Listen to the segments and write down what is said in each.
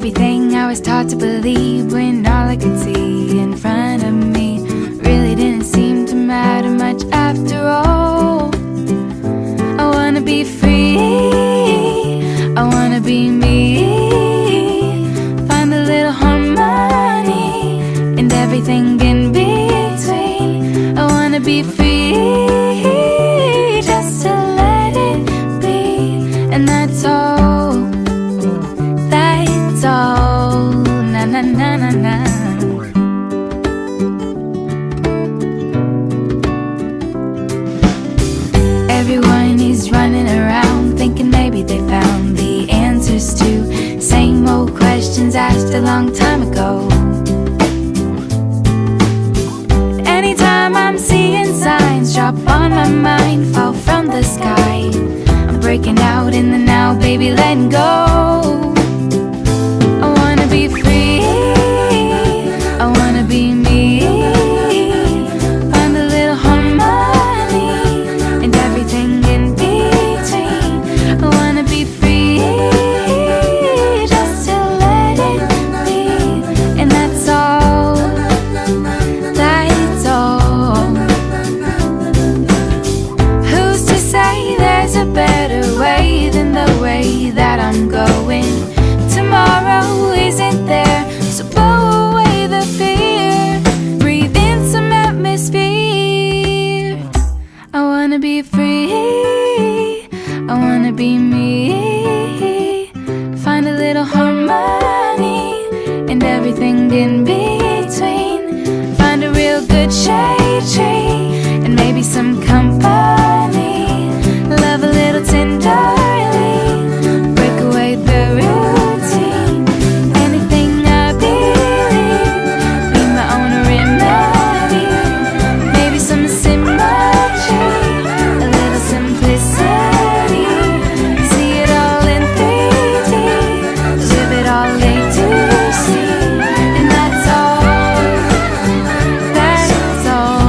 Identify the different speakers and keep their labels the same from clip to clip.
Speaker 1: everything I was taught to believe, when all I could see in front of me really didn't seem to matter much after all. I wanna be free, I wanna be me, find a little harmony and everything in between. I wanna be free, just to let it be, and that's all, that's all, na na na na na. Everyone is running around thinking maybe they found the answers to same old questions asked a long time ago. Anytime I'm seeing signs drop on my mind, fall from the sky, I'm breaking out in the now, baby, letting go. I wanna be free, I wanna be me, find a little harmony and everything in between. I wanna be free, just to let it be, and that's all, that's all. Who's to say there's a better way than the way that I'm going? Tomorrow isn't there, so blow away the fear, breathe in some atmosphere. I wanna be free, I wanna be me, find a little harmony and everything in between. Find a real good shade tree and maybe some company, love a little tenderly, break away the routine. Anything I believe, be my own remedy, maybe some symmetry, a little simplicity, see it all in 3D, live it all A to C, and that's all, that's all.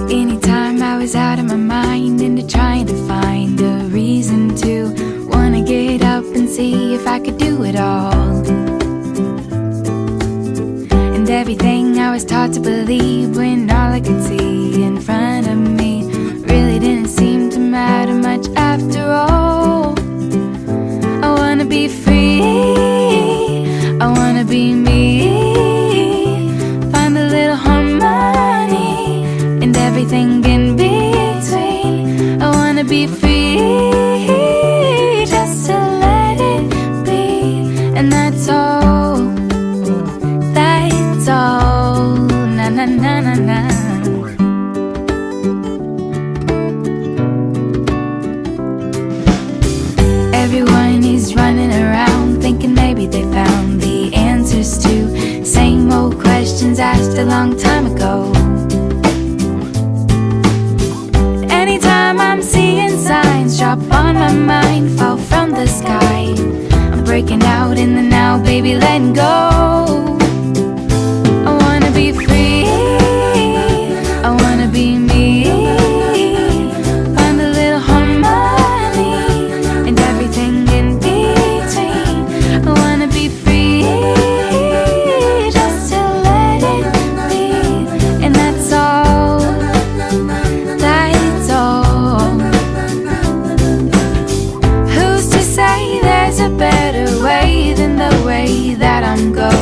Speaker 1: Anytime I was out of my mind into trying to find a reason to wanna get up and see if I could do it all. And everything I was taught to believe, when all I could see in front of me really didn't seem to matter much after all. I wanna be free, I wanna be me, find a little harmony and everything in between. I wanna be free, just to let it be, and that's all, that's all, na na na na na. Everyone is running around thinking maybe they found the answers to same old questions asked a long time ago. Anytime I'm seeing signs drop on my mind, fall from the sky, I'm breaking out in the now, baby, letting go. I wanna be free, I wanna be me, find a little harmony and everything in between. I wanna be free, just to let it be, and that's all, that's all. Who's to say there's a better way than the way that I'm going?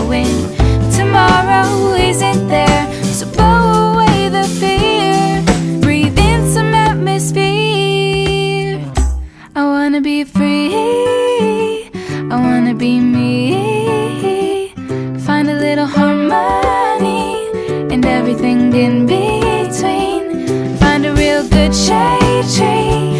Speaker 1: wanna be free, I wanna be me. Find a little harmony and everything in between. Find a real good shade tree